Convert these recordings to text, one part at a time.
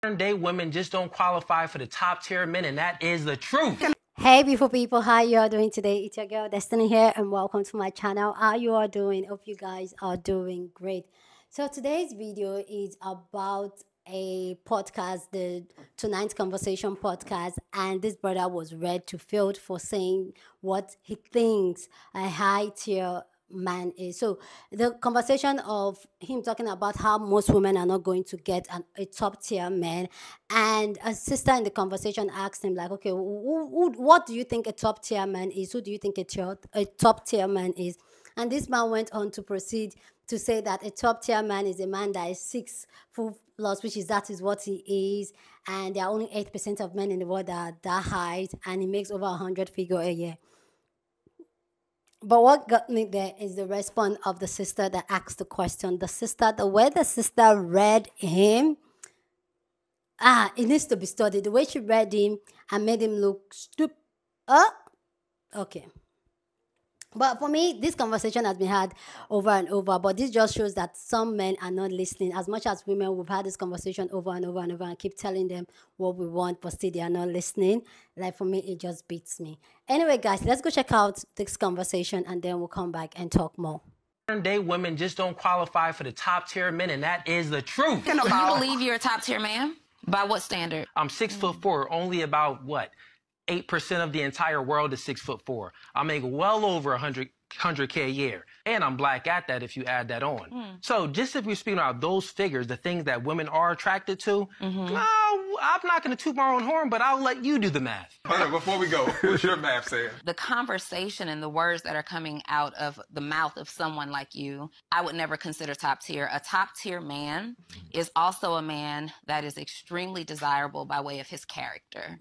Modern day women just don't qualify for the top tier men, and that is the truth. Hey beautiful people, how you all doing today? It's your girl Destiny here and welcome to my channel. How you all doing? Hope you guys are doing great. So today's video is about a podcast, the Tonight's Conversation podcast, and this brother was read to field for saying what he thinks a high tier man is. So the conversation of him talking about how most women are not going to get a top tier man, and a sister in the conversation asked him like, okay, what do you think a top tier man is? Who do you think a top tier man is? And this man went on to proceed to say that a top tier man is a man that is 6 foot plus, which is that is what he is, and there are only 8% of men in the world that are that height, and he makes over 100 figures a year. But what got me there is the response of the sister that asked the question. The way the sister read him, it needs to be studied. The way she read him and made him look stupid. Okay. But for me, this conversation has been had over and over. But this just shows that some men are not listening. As much as women, we've had this conversation over and over and over and keep telling them what we want, but still they are not listening. Like for me, it just beats me. Anyway, guys, let's go check out this conversation and then we'll come back and talk more. Modern day women just don't qualify for the top tier men, and that is the truth. You believe you're a top tier man? By what standard? I'm 6'4", only about what? 8% of the entire world is 6'4". I make well over 100K a year. And I'm black at that if you add that on. So just if we're speaking about those figures, the things that women are attracted to, no, I'm not going to toot my own horn, but I'll let you do the math. Hold on, before we go, what's your math saying? The conversation and the words that are coming out of the mouth of someone like you, I would never consider top tier. A top tier man is also a man that is extremely desirable by way of his character.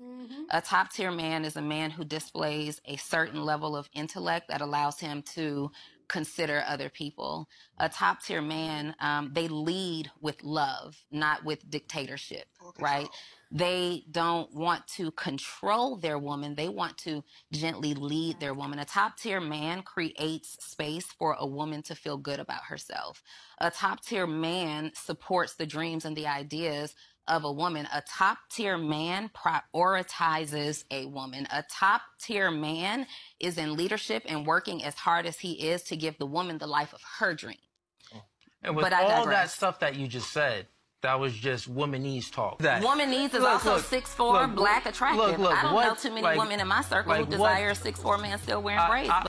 A top tier man is a man who displays a certain level of intellect that allows him to consider other people. A top tier man, they lead with love, not with dictatorship, right? They don't want to control their woman. They want to gently lead their woman. A top tier man creates space for a woman to feel good about herself. A top tier man supports the dreams and the ideas of a woman. A top tier man prioritizes a woman. A top tier man is in leadership and working as hard as he is to give the woman the life of her dream. And with all that stuff that you just said, that was just womanese talk. Womanese is also 6'4", black, attractive. I don't know too many women in my circle who desire a 6'4" man still wearing braids. Girl,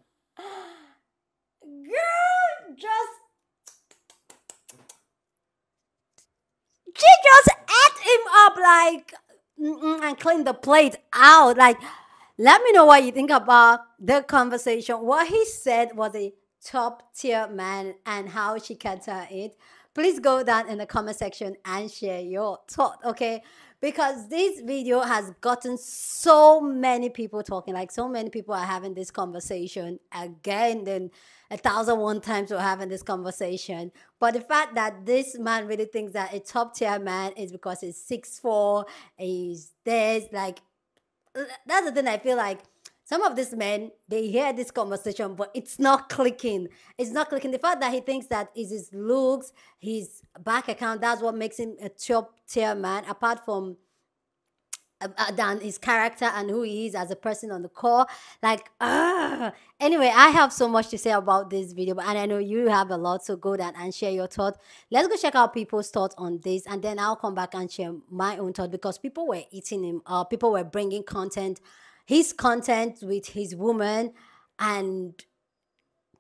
she just ate him up like and cleaned the plate out. Like, let me know what you think about the conversation. What he said was a top tier man and how she cater it. Please go down in the comment section and share your thought, okay? Because this video has gotten so many people talking. Like, so many people are having this conversation again. Then 1,001 times we're having this conversation. But the fact that this man really thinks that a top tier man is because he's 6'4", he's this, like, that's the thing. I feel like some of these men, they hear this conversation, but it's not clicking. It's not clicking. The fact that he thinks that is his looks, his bank account, that's what makes him a top tier man, apart from than his character and who he is as a person on the core. Like, anyway, I have so much to say about this video, and I know you have a lot, so go down and share your thoughts. Let's go check out people's thoughts on this, and then I'll come back and share my own thoughts, because people were eating him up. People were bringing his content with his woman, and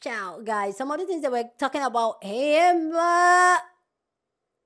ciao, guys. Some of the things that we're talking about him,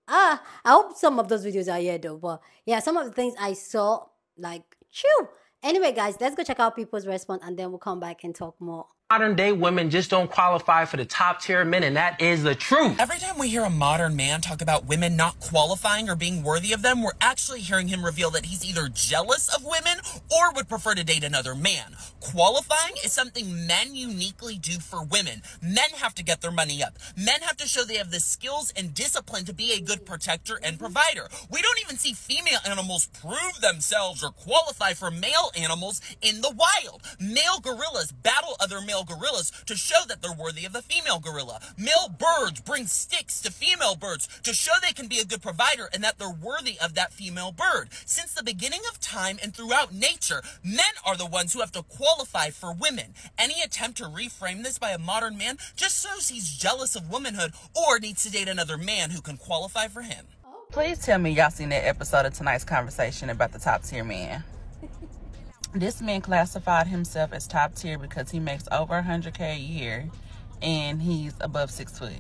I hope some of those videos are here though, but yeah, some of the things I saw, like, chew. Anyway, guys, let's go check out people's response and then we'll come back and talk more. Modern day women just don't qualify for the top tier men, and that is the truth. Every time we hear a modern man talk about women not qualifying or being worthy of them, we're actually hearing him reveal that he's either jealous of women or would prefer to date another man. Qualifying is something men uniquely do for women. Men have to get their money up. Men have to show they have the skills and discipline to be a good protector and provider. We don't even see female animals prove themselves or qualify for male animals in the wild. Male gorillas battle other male male gorillas to show that they're worthy of the female gorilla. Male birds bring sticks to female birds to show they can be a good provider and that they're worthy of that female bird. Since the beginning of time and throughout nature, men are the ones who have to qualify for women. Any attempt to reframe this by a modern man just shows he's jealous of womanhood or needs to date another man who can qualify for him. Please tell me y'all seen that episode of tonight's conversation about the top tier man. This man classified himself as top tier because he makes over 100K a year and he's above 6 foot.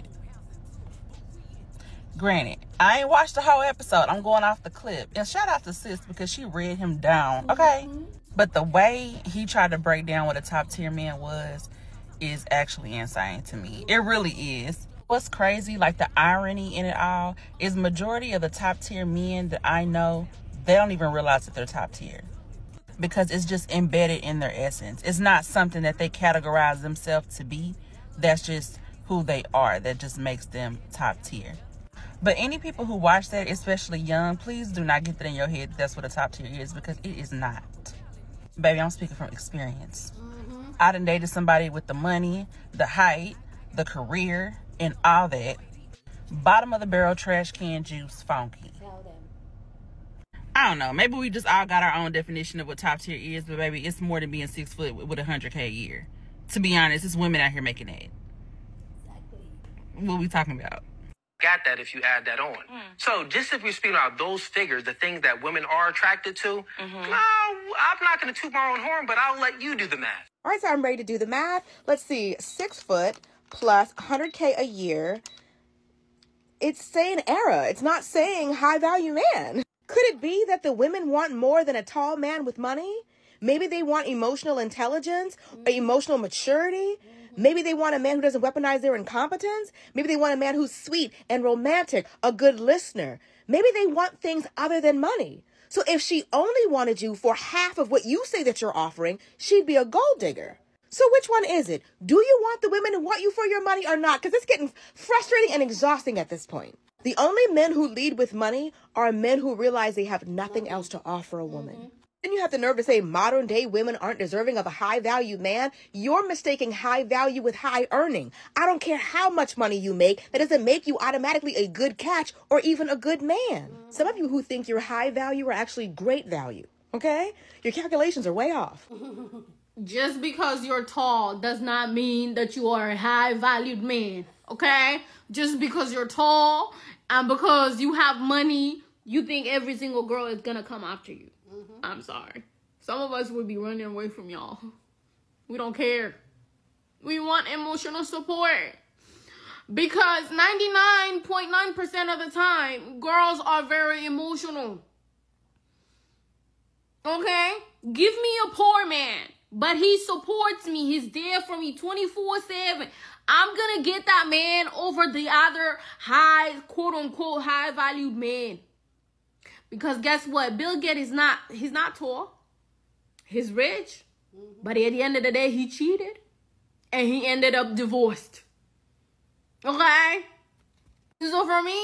Granted, I ain't watched the whole episode. I'm going off the clip. And shout out to sis because she read him down. Okay? But the way he tried to break down what a top tier man was is actually insane to me. It really is. What's crazy, like the irony in it all, is majority of the top tier men that I know, they don't even realize that they're top tier. Because it's just embedded in their essence. It's not something that they categorize themselves to be. That's just who they are. That just makes them top tier. But any people who watch that, especially young, please do not get that in your head that that's what a top tier is, because it is not. Baby, I'm speaking from experience. I done dated somebody with the money, the height, the career, and all that. Bottom of the barrel trash can juice funky. I don't know. Maybe we just all got our own definition of what top tier is, but baby, it's more than being 6 foot with 100K a year. To be honest, it's women out here making that. Exactly. What we talking about? Got that if you add that on. So just if we're speaking about those figures, the things that women are attracted to, no, I'm not going to toot my own horn, but I'll let you do the math. All right, so I'm ready to do the math. Let's see, 6 foot plus 100K a year. It's saying era. It's not saying high value man. Could it be that the women want more than a tall man with money? Maybe they want emotional intelligence or emotional maturity. Maybe they want a man who doesn't weaponize their incompetence. Maybe they want a man who's sweet and romantic, a good listener. Maybe they want things other than money. So if she only wanted you for half of what you say that you're offering, she'd be a gold digger. So which one is it? Do you want the women who want you for your money or not? Because it's getting frustrating and exhausting at this point. The only men who lead with money are men who realize they have nothing else to offer a woman. Then you have the nerve to say modern day women aren't deserving of a high value man. You're mistaking high value with high earning. I don't care how much money you make. That doesn't make you automatically a good catch or even a good man. Some of you who think you're high value are actually great value. Okay? Your calculations are way off. Just because you're tall does not mean that you are a high valued man. Okay? Just because you're tall and because you have money, you think every single girl is gonna come after you. I'm sorry. Some of us would be running away from y'all. We don't care. We want emotional support. Because 99.9% of the time, girls are very emotional. Okay? Give me a poor man, but he supports me. He's there for me 24/7. I'm gonna get that man over the other high, quote unquote, high valued man. Because guess what? Bill Gates he's not tall. He's rich. But at the end of the day, he cheated. And he ended up divorced. Okay? So for me,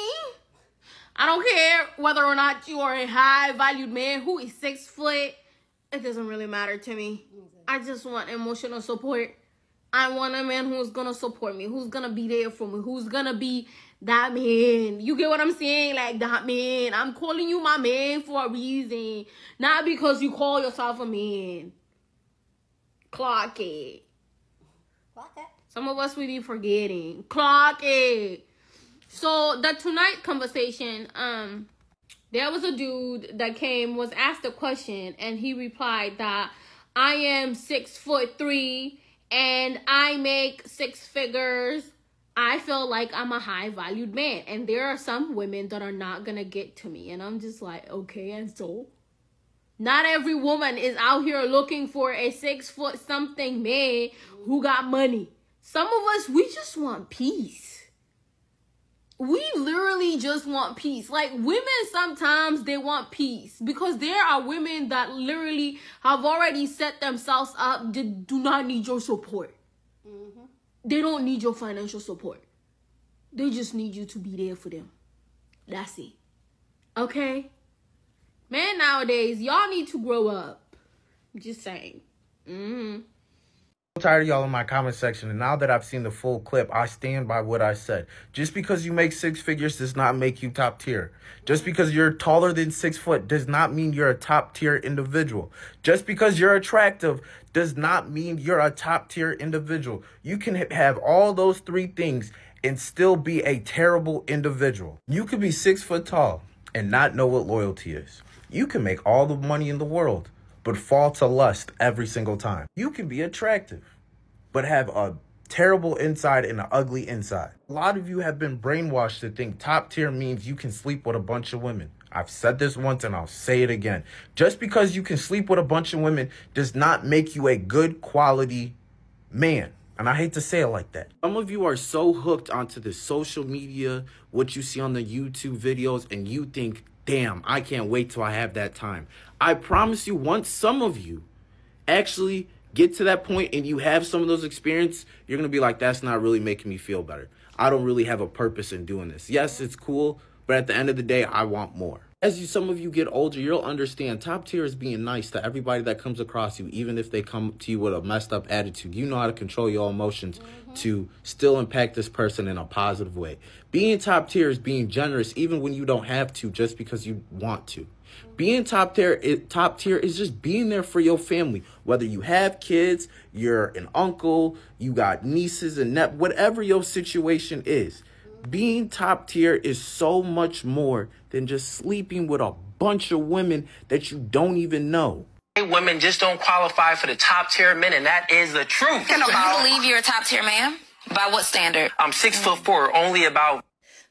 I don't care whether or not you are a high valued man who is 6 foot. It doesn't really matter to me. I just want emotional support. I want a man who's gonna support me, who's gonna be there for me, who's gonna be that man. You get what I'm saying? Like, that man. I'm calling you my man for a reason. Not because you call yourself a man. Clock it. Clock it. Some of us will be forgetting. Clock it. So, the tonight conversation, there was a dude that was asked a question, and he replied that I am 6'3" and I make 6 figures. I feel like I'm a high valued man. And there are some women that are not gonna get to me. And I'm just like, okay, and so? Not every woman is out here looking for a 6 foot something man who got money. Some of us, we just want peace. We literally just want peace. Like, women sometimes, they want peace. Because there are women that literally have already set themselves up. They do not need your support. They don't need your financial support. They just need you to be there for them. That's it. Okay? Man, nowadays, y'all need to grow up. I'm just saying. Tired of y'all in my comment section, and now that I've seen the full clip, I stand by what I said. Just because you make 6 figures does not make you top tier. Just because you're taller than 6 foot does not mean you're a top tier individual. Just because you're attractive does not mean you're a top tier individual. You can have all those 3 things and still be a terrible individual. You could be 6 foot tall and not know what loyalty is. You can make all the money in the world, but fall to lust every single time. You can be attractive, but have a terrible inside and an ugly inside. A lot of you have been brainwashed to think top tier means you can sleep with a bunch of women. I've said this once and I'll say it again. Just because you can sleep with a bunch of women does not make you a good quality man. And I hate to say it like that. Some of you are so hooked onto the social media, what you see on the YouTube videos, and you think, damn, I can't wait till I have that time. I promise you, once some of you actually get to that point and you have some of those experiences, you're going to be like, that's not really making me feel better. I don't really have a purpose in doing this. Yes, it's cool, but at the end of the day, I want more. As some of you get older, you'll understand top tier is being nice to everybody that comes across you, even if they come to you with a messed up attitude. You know how to control your emotions to still impact this person in a positive way. Being top tier is being generous even when you don't have to, just because you want to. Being top tier is just being there for your family. Whether you have kids, you're an uncle, you got nieces and whatever your situation is. Being top tier is so much more than just sleeping with a bunch of women that you don't even know. Women just don't qualify for the top tier men, and that is the truth. Do you believe you're a top tier man? By what standard? I'm 6'4", only about...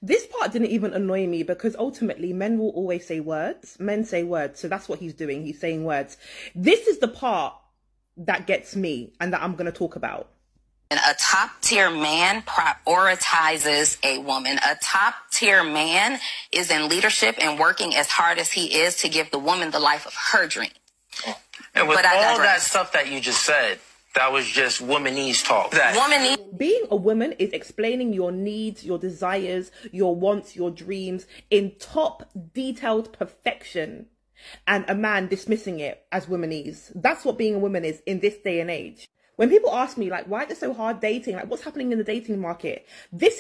This part didn't even annoy me because ultimately men will always say words. Men say words. So that's what he's doing. He's saying words. This is the part that gets me and that I'm going to talk about. A top tier man prioritizes a woman. A top tier man is in leadership and working as hard as he is to give the woman the life of her dream. And with all that stuff that you just said, that was just womanese talk. Being a woman is explaining your needs, your desires, your wants, your dreams in top detailed perfection. And a man dismissing it as womanese. That's what being a woman is in this day and age. When people ask me, like, why is it so hard dating? Like, what's happening in the dating market? This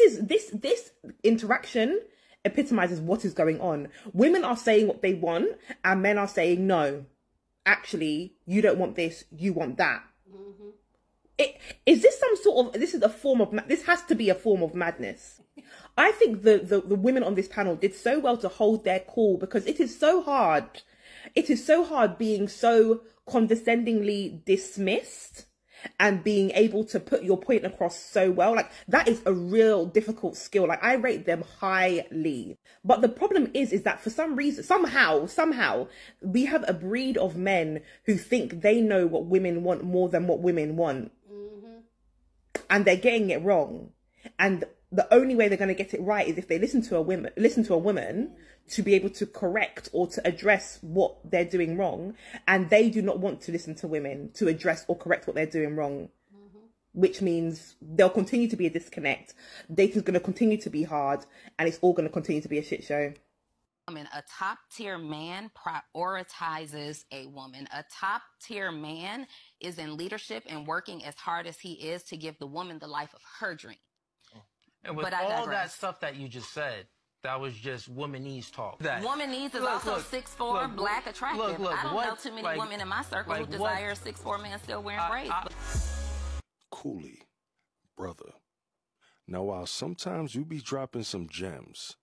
interaction epitomizes what is going on. Women are saying what they want, and men are saying, no, actually, you don't want this, you want that. Is this some sort of, this has to be a form of madness. I think the women on this panel did so well to hold their cool because it is so hard. It is so hard being so condescendingly dismissed and being able to put your point across so well. Like, that is a real difficult skill. Like, I rate them highly. But the problem is that for some reason, somehow, we have a breed of men who think they know what women want more than what women want. And they're getting it wrong. And the only way they're going to get it right is if they listen to a woman to be able to correct or to address what they're doing wrong. And they do not want to listen to women to address or correct what they're doing wrong. Which means there'll continue to be a disconnect. Dating's going to continue to be hard. And it's all going to continue to be a shit show. A top tier man prioritizes a woman. A top tier man is in leadership and working as hard as he is to give the woman the life of her dream. And with all that stuff that you just said, that was just womanese talk. Womanese is also 6'4", black, attractive. I don't know too many women in my circle who desire a 6'4" man still wearing braids. Cooley, brother. Now, while sometimes you be dropping some gems,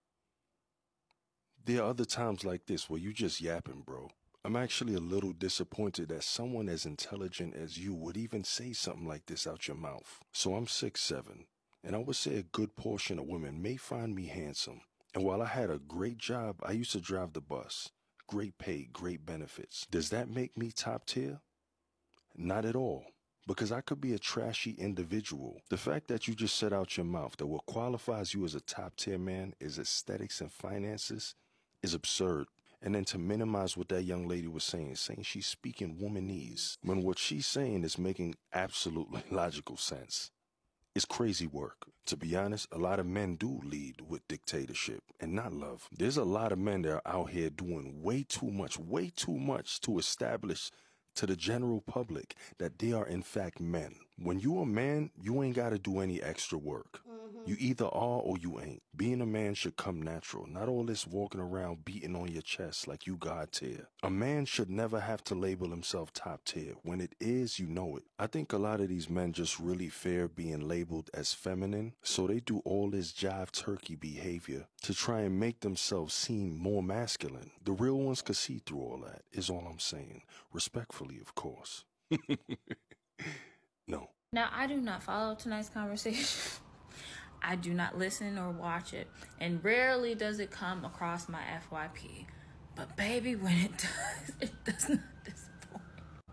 there are other times like this where you just yapping, bro. I'm actually a little disappointed that someone as intelligent as you would even say something like this out your mouth. So I'm 6'7", and I would say a good portion of women may find me handsome. And while I had a great job, I used to drive the bus. Great pay, great benefits. Does that make me top tier? Not at all. Because I could be a trashy individual. The fact that you just said out your mouth that what qualifies you as a top tier man is aesthetics and finances is absurd. And then to minimize what that young lady was saying she's speaking womanese, when what she's saying is making absolutely logical sense. It's crazy work. To be honest, a lot of men do lead with dictatorship and not love. There's a lot of men that are out here doing way too much to establish to the general public that they are in fact men. When you a man, you ain't got to do any extra work. You either are or you ain't. Being a man should come natural, not all this walking around beating on your chest like you God tier. A man should never have to label himself top tier. When it is, you know it. I think a lot of these men just really fear being labeled as feminine, so they do all this jive turkey behavior to try and make themselves seem more masculine. The real ones could see through all that, is all I'm saying. Respectfully, of course. No. Now, I do not follow tonight's conversation. I do not listen or watch it. And rarely does it come across my FYP. But baby, when it does not disappoint.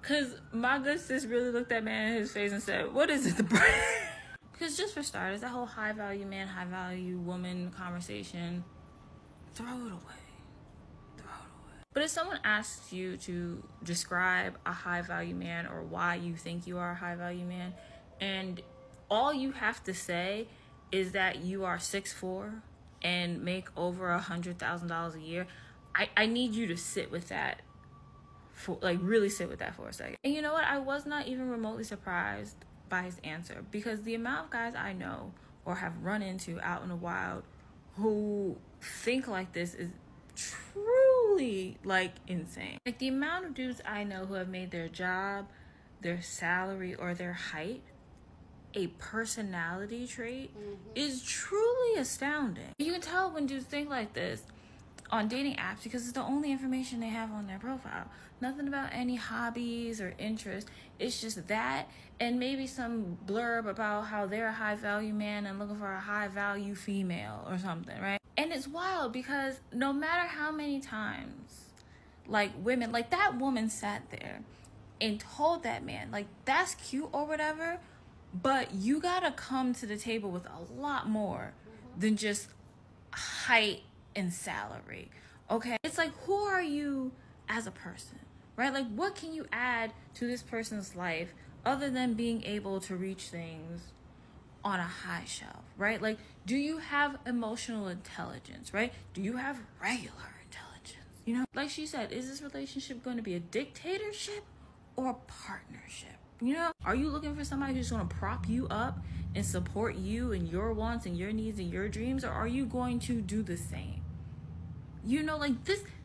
Because my good sis really looked that man in his face and said, what is it, the brand? Because just for starters, that whole high value man, high value woman conversation, throw it away. But if someone asks you to describe a high-value man or why you think you are a high-value man, and all you have to say is that you are 6'4" and make over $100,000 a year, I need you to sit with that, really sit with that for a second. And you know what? I was not even remotely surprised by his answer, because the amount of guys I know or have run into out in the wild who think like this is truly insane. Like the amount of dudes I know who have made their job, their salary, or their height a personality trait is truly astounding. You can tell when dudes think like this on dating apps because it's the only information they have on their profile. Nothing about any hobbies or interests. It's just that and maybe some blurb about how they're a high value man and looking for a high value female or something, right? And it's wild because no matter how many times women, that woman sat there and told that man, that's cute or whatever, but you gotta come to the table with a lot more than just height and salary, okay? It's who are you as a person, right? What can you add to this person's life other than being able to reach things on a high shelf, right? Do you have emotional intelligence, right? Do you have regular intelligence? You know, like she said, is this relationship going to be a dictatorship or a partnership? You know, are you looking for somebody who's going to prop you up and support you and your wants and your needs and your dreams, or are you going to do the same? You know,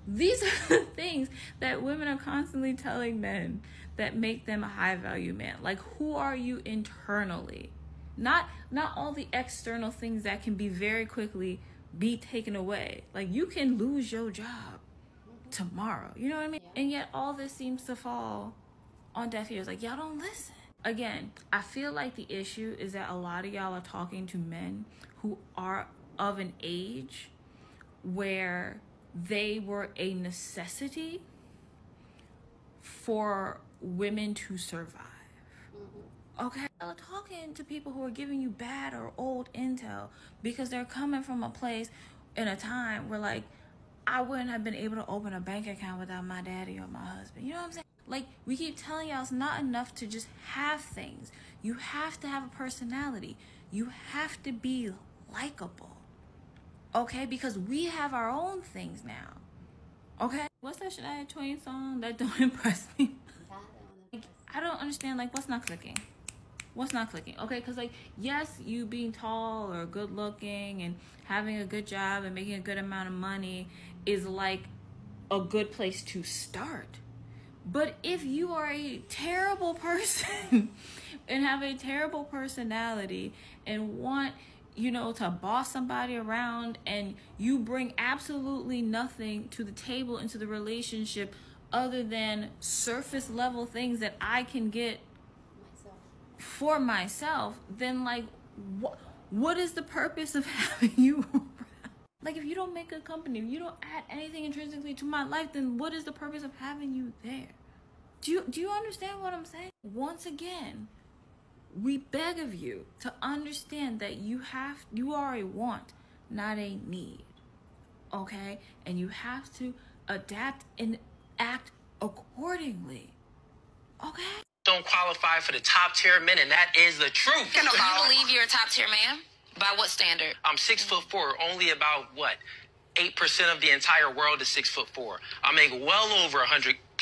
these are the things that women are constantly telling men that make them a high value man. Who are you internally? Not all the external things that can be very quickly be taken away. You can lose your job tomorrow. You know what I mean? And yet all this seems to fall on deaf ears. Y'all don't listen. Again, I feel like the issue is that a lot of y'all are talking to men who are of an age where they were a necessity for women to survive. Okay, I'm talking to people who are giving you bad or old intel because they're coming from a place in a time where I wouldn't have been able to open a bank account without my daddy or my husband. You know what I'm saying? We keep telling y'all it's not enough to just have things. You have to have a personality. You have to be likable. Okay? Because we have our own things now. Okay? What's that Shania Twain song that don't impress me? I don't understand, what's not clicking? What's not clicking? Okay, because yes, you being tall or good looking and having a good job and making a good amount of money is a good place to start. But if you are a terrible person and have a terrible personality and want, to boss somebody around and you bring absolutely nothing to the table into the relationship other than surface level things that I can get for myself, then what is the purpose of having you around? If you don't make a company, if you don't add anything intrinsically to my life, then what is the purpose of having you there? Do you understand what I'm saying? Once again, we beg of you to understand that you are a want, not a need. Okay? And you have to adapt and act accordingly. Okay? Don't qualify for the top tier men, and that is the truth. Do you believe you're a top tier man? By what standard? I'm 6'4". Only about 8% of the entire world is 6'4". I make well over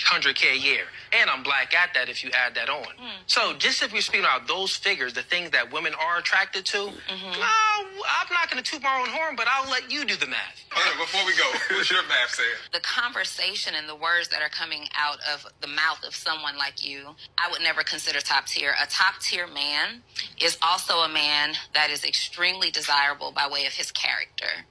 100K a year. And I'm black at that if you add that on. So just if we're speaking about those figures, the things that women are attracted to, no, I'm not going to toot my own horn, but I'll let you do the math. Okay, before we go, what's your math saying? The conversation and the words that are coming out of the mouth of someone like you, I would never consider top tier. A top tier man is also a man that is extremely desirable by way of his character.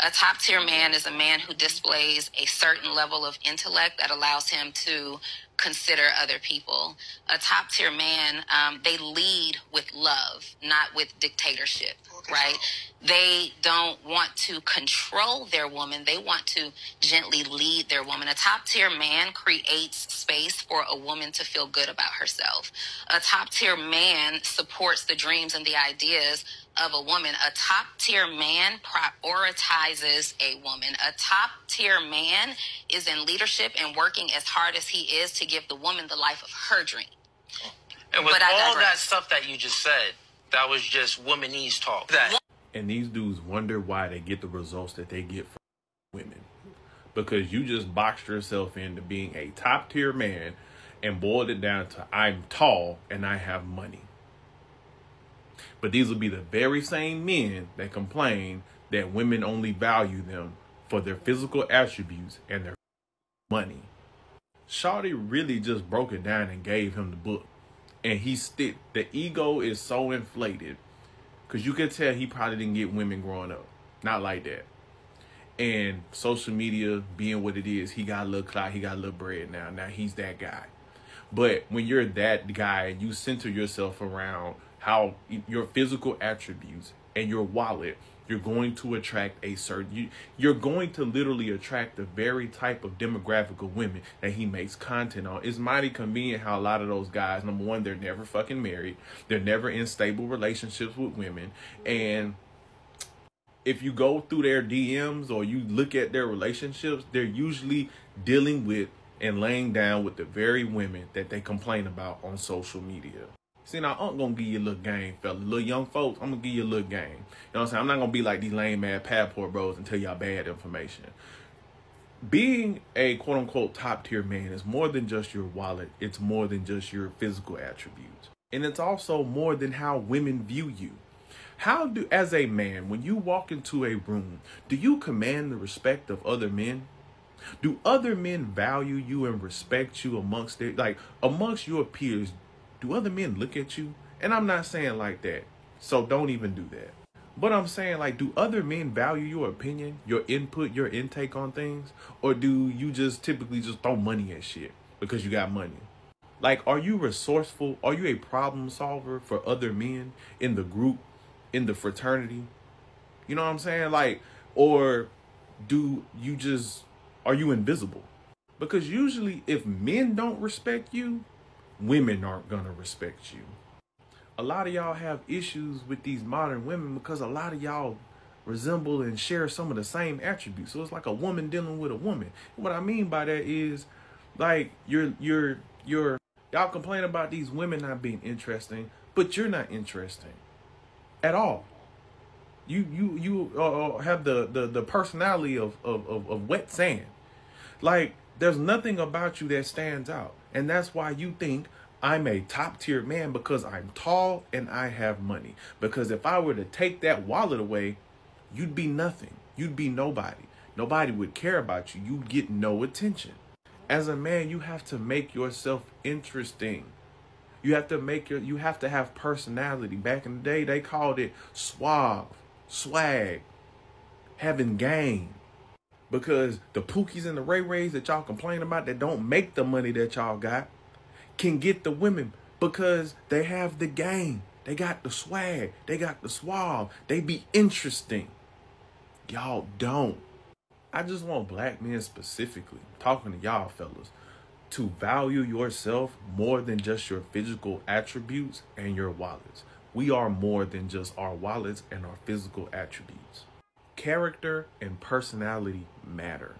A top tier man is a man who displays a certain level of intellect that allows him to consider other people. A top tier man, they lead with love, not with dictatorship, right? They don't want to control their woman. They want to gently lead their woman. A top tier man creates space for a woman to feel good about herself. A top tier man supports the dreams and the ideas of a woman. A top tier man prioritizes a woman. A top tier man is in leadership and working as hard as he is to give the woman the life of her dream. And with all that stuff that you just said, that was just womanese talk. And these dudes wonder why they get the results that they get from women. Because you just boxed yourself into being a top tier man and boiled it down to I'm tall and I have money. But these will be the very same men that complain that women only value them for their physical attributes and their money. Shawty really just broke it down and gave him the book. And the ego is so inflated. Because you could tell he probably didn't get women growing up. Not like that. And social media being what it is, he got a little clout, he got a little bread now. Now he's that guy. But when you're that guy, you center yourself around how your physical attributes and your wallet, you're going to attract you're going to literally attract the very type of demographic of women that he makes content on. It's mighty convenient how a lot of those guys, number one, they're never fucking married. They're never in stable relationships with women. And if you go through their DMs or you look at their relationships, they're usually dealing with and laying down with the very women that they complain about on social media. See, now, I'm going to give you a little game, fella. Little young folks, I'm going to give you a little game. You know what I'm saying? I'm not going to be like these lame-ass passport bros and tell y'all bad information. Being a quote-unquote top-tier man is more than just your wallet. It's more than just your physical attributes. And it's also more than how women view you. As a man, when you walk into a room, do you command the respect of other men? Do other men value you and respect you amongst your peers? Do other men look at you? And I'm not saying like that, so don't even do that. But I'm saying, like, do other men value your opinion, your input, your intake on things? Or do you just typically just throw money at shit because you got money? Like, are you resourceful? Are you a problem solver for other men in the group, in the fraternity? You know what I'm saying? Like, or are you invisible? Because usually if men don't respect you, women aren't gonna respect you. A lot of y'all have issues with these modern women because a lot of y'all resemble and share some of the same attributes. So it's like a woman dealing with a woman. What I mean by that is, like, y'all complain about these women not being interesting, but you're not interesting at all. You have the personality of wet sand. Like, there's nothing about you that stands out. And that's why you think I'm a top tier man, because I'm tall and I have money. Because if I were to take that wallet away, you'd be nothing. You'd be nobody. Nobody would care about you. You'd get no attention. As a man, you have to make yourself interesting. You have to have personality. Back in the day, they called it suave, swag, having game. Because the Pookies and the Ray Rays that y'all complain about that don't make the money that y'all got can get the women because they have the game. They got the swag. They got the suave. They be interesting. Y'all don't. I just want black men specifically, talking to y'all fellas, to value yourself more than just your physical attributes and your wallets. We are more than just our wallets and our physical attributes. Character and personality matter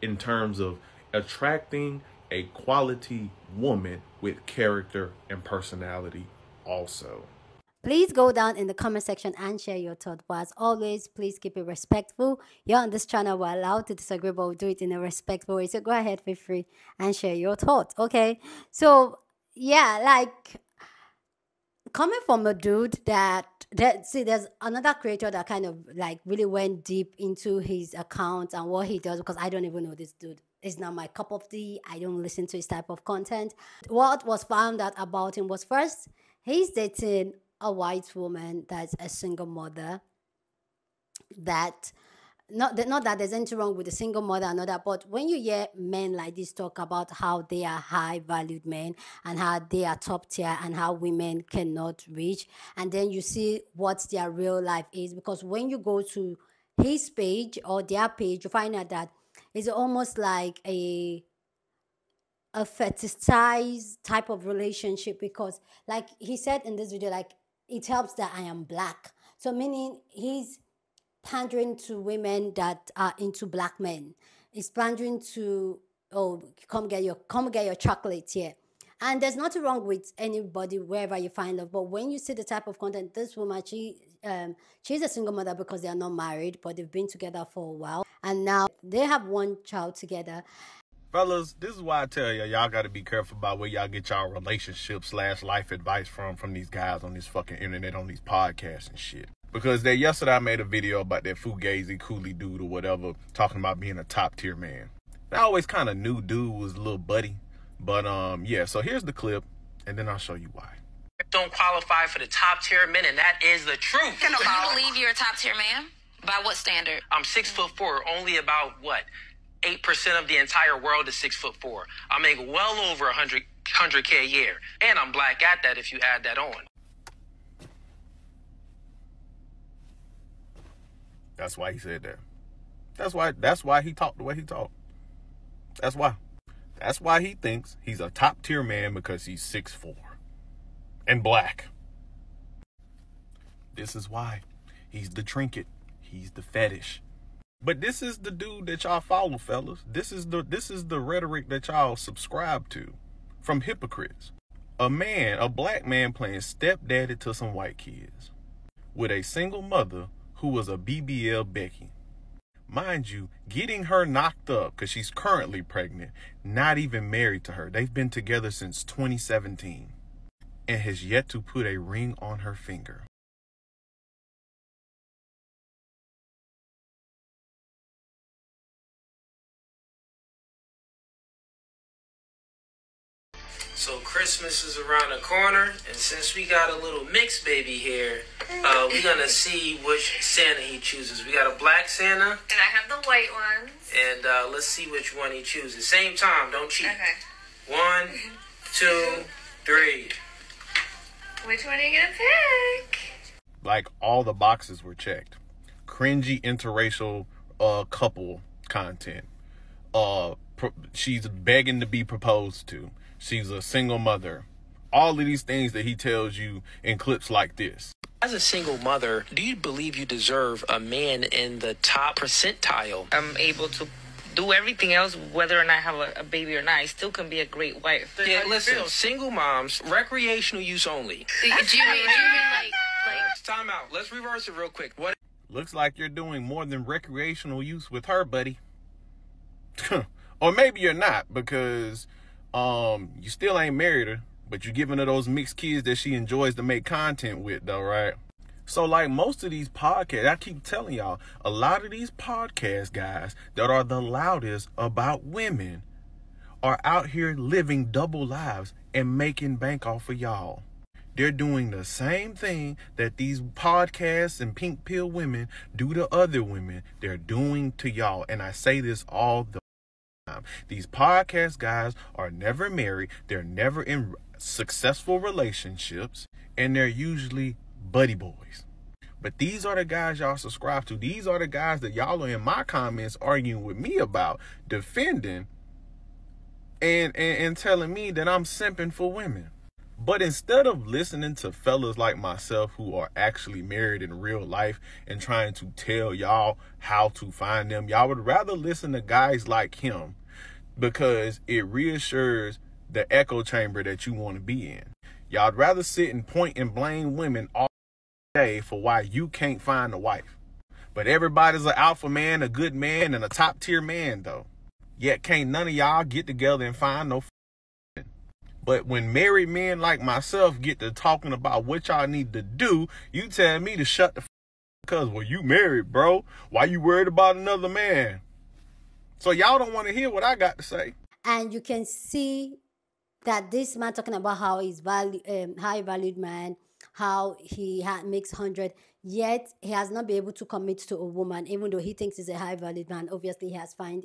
in terms of attracting a quality woman with character and personality also. Please go down in the comment section and share your thoughts. But as always, please keep it respectful. You're on this channel, we're allowed to disagree, but we'll do it in a respectful way. So go ahead, feel free and share your thoughts, okay? So, yeah, like, coming from a dude see, there's another creator that kind of like really went deep into his account and what he does, because I don't even know this dude. It's not my cup of tea. I don't listen to his type of content. What was found out about him was, first, he's dating a white woman that's a single mother. That not that there's anything wrong with a single mother and all that, but when you hear men like this talk about how they are high valued men and how they are top tier and how women cannot reach, and then you see what their real life is, because when you go to his page or their page, you find out that it's almost like a fetishized type of relationship, because like he said in this video, like, it helps that I am black. So meaning he's pandering to women that are into black men. He's pandering to, oh, come get your chocolate here. And there's nothing wrong with anybody wherever you find love. But when you see the type of content, this woman, she's a single mother because they are not married, but they've been together for a while. And now they have one child together. Fellas, this is why I tell y'all got to be careful about where y'all get y'all relationship / life advice from these guys on this fucking internet, on these podcasts and shit. Because yesterday I made a video about that Fugazee Cooley dude or whatever, talking about being a top tier man. I always kind of knew dude was a little buddy. But yeah, so here's the clip, and then I'll show you why. Don't qualify for the top tier men, and that is the truth. Do you believe you're a top tier man? By what standard? I'm 6'4". Only about what? 8% of the entire world is 6'4". I make well over 100K a year, and I'm black at that if you add that on. That's why he said that. That's why he talked the way he talked. That's why. That's why he thinks he's a top tier man, because he's 6'4" and black. This is why. He's the trinket. He's the fetish. But this is the dude that y'all follow, fellas. This is the rhetoric that y'all subscribe to from hypocrites. A black man playing stepdaddy to some white kids with a single mother who was a BBL Becky. Mind you, getting her knocked up because she's currently pregnant, not even married to her. They've been together since 2017 and has yet to put a ring on her finger. So Christmas is around the corner, and since we got a little mixed baby here, we're gonna see which Santa he chooses. We got a black Santa, and I have the white ones. And let's see which one he chooses. Same time, don't cheat. Okay. 1, 2, 3. Which one are you gonna pick? Like, all the boxes were checked. Cringy interracial couple content. She's begging to be proposed to. She's a single mother. All of these things that he tells you in clips like this. As a single mother, do you believe you deserve a man in the top percentile? I'm able to do everything else, whether or not I have a baby or not. I still can be a great wife. Yeah, listen, single moms, recreational use only. Do you mean like... Time out. Let's reverse it real quick. What? Looks like you're doing more than recreational use with her, buddy. Or maybe you're not, because you still ain't married her, but you're giving her those mixed kids that she enjoys to make content with, though, right? So like most of these podcasts, I keep telling y'all, a lot of these podcast guys that are the loudest about women are out here living double lives and making bank off of y'all. They're doing the same thing that these podcasts and pink pill women do to other women. They're doing to y'all. And I say this all the time. These podcast guys are never married. They're never in successful relationships. And they're usually buddy boys. But these are the guys y'all subscribe to. These are the guys that y'all are in my comments arguing with me about, defending, and telling me that I'm simping for women. But instead of listening to fellas like myself who are actually married in real life and trying to tell y'all how to find them, y'all would rather listen to guys like him because it reassures the echo chamber that you want to be in. Y'all'd rather sit and point and blame women all day for why you can't find a wife. But everybody's an alpha man, a good man, and a top tier man though. Yet can't none of y'all get together and find no. But when married men like myself get to talking about what y'all need to do, you tell me to shut the because, well, you married, bro. Why you worried about another man? So y'all don't want to hear what I got to say. And you can see that this man talking about how he's high valued man, how he makes 100, yet he has not been able to commit to a woman, even though he thinks he's a high valued man. Obviously, he has found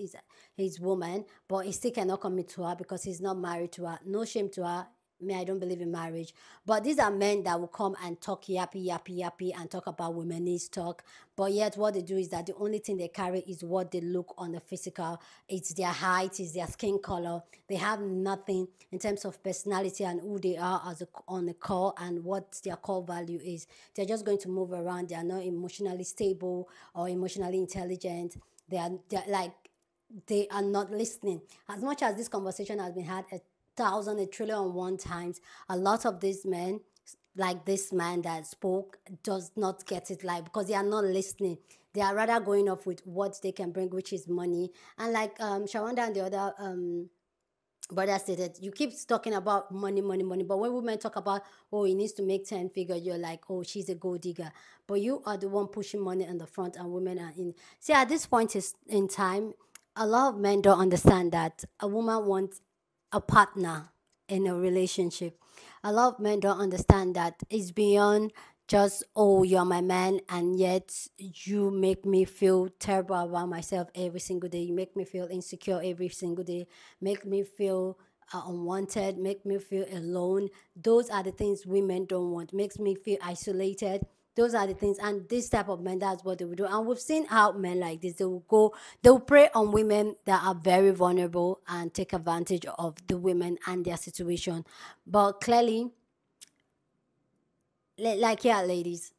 his woman, but he still cannot commit to her because he's not married to her. No shame to her. Me, I don't believe in marriage. But these are men that will come and talk yappy, and talk about women's talk. But yet what they do is that the only thing they carry is what they look on the physical. It's their height, it's their skin color. They have nothing in terms of personality and who they are on the core and what their core value is. They're just going to move around. They are not emotionally stable or emotionally intelligent. They are not listening. As much as this conversation has been had 1,000, 1,000,000,001 times, a lot of these men, like this man that spoke, does not get it, like, because they are not listening. They are rather going off with what they can bring, which is money. And like Shawanda and the other brother stated, you keep talking about money, but when women talk about, oh, he needs to make 10 figures, you're like, oh, she's a gold digger. But you are the one pushing money in the front and women are in. See, at this point in time, a lot of men don't understand that a woman wants a partner in a relationship. A lot of men don't understand that it's beyond just, oh, you're my man, and yet you make me feel terrible about myself every single day. You make me feel insecure every single day, make me feel unwanted, make me feel alone. Those are the things women don't want. Makes me feel isolated. Those are the things, and this type of men, that's what they will do. And we've seen how men like this, they'll prey on women that are very vulnerable and take advantage of the women and their situation. But clearly, like, yeah, ladies,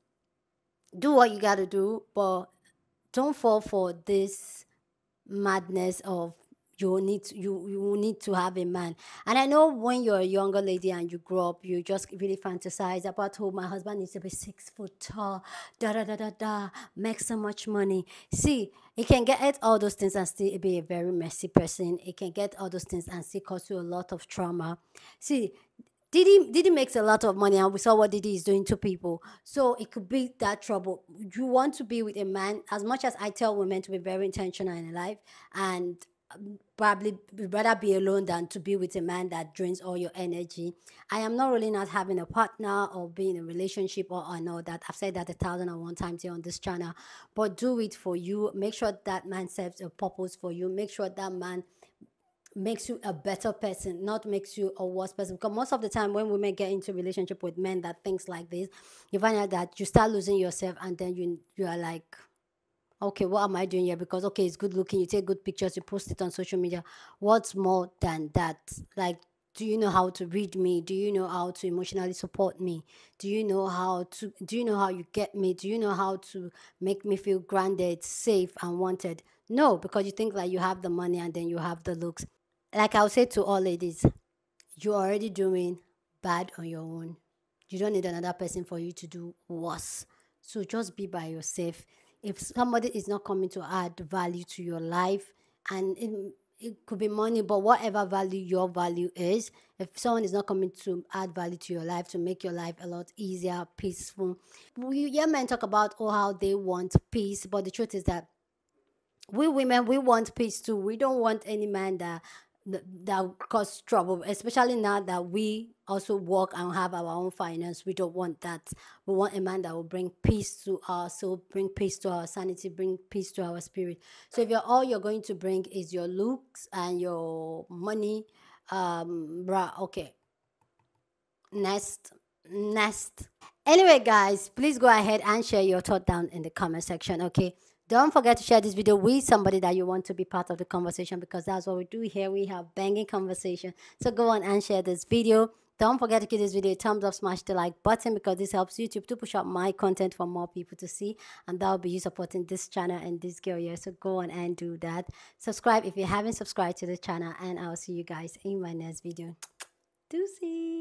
do what you gotta do, but don't fall for this madness of you need to have a man. And I know when you're a younger lady and you grow up, you just really fantasize about, oh, my husband needs to be 6 foot tall, make so much money. See, he can get all those things and still be a very messy person. He can get all those things and still cause you a lot of trauma. See, Diddy makes a lot of money, and we saw what Diddy is doing to people. So it could be that trouble. You want to be with a man, as much as I tell women to be very intentional in life and probably rather be alone than to be with a man that drains all your energy. I am not really not having a partner or being in a relationship or I know that. I've said that 1,001 times here on this channel. But do it for you. Make sure that man serves a purpose for you. Make sure that man makes you a better person, not makes you a worse person. Because most of the time when women get into relationship with men that thinks like this, you find out that you start losing yourself, and then you are like, okay, what am I doing here? Because, okay, it's good looking, you take good pictures, you post it on social media. What's more than that? Like, do you know how to read me? Do you know how to emotionally support me? Do you know how you get me? Do you know how to make me feel grounded, safe, and wanted? No, because you think like you have the money and then you have the looks. Like I'll say to all ladies, you're already doing bad on your own. You don't need another person for you to do worse. So just be by yourself. If somebody is not coming to add value to your life, and it could be money, but whatever value your value is, if someone is not coming to add value to your life, to make your life a lot easier, peaceful. We hear men talk about how they want peace, but the truth is that we women, we want peace too. We don't want any man that cause trouble, especially now that we also work and have our own finance. We don't want that. We want a man that will bring peace to our soul, bring peace to our sanity, bring peace to our spirit. So if all you're going to bring is your looks and your money, okay, next. Anyway, guys, please go ahead and share your thought down in the comment section. Okay, don't forget to share this video with somebody that you want to be part of the conversation, because that's what we do here. We have banging conversation. So go on and share this video. Don't forget to give this video a thumbs up, smash the like button, because this helps YouTube to push out my content for more people to see, and that will be you supporting this channel and this girl here. So go on and do that. Subscribe if you haven't subscribed to the channel, and I'll see you guys in my next video. Deuces.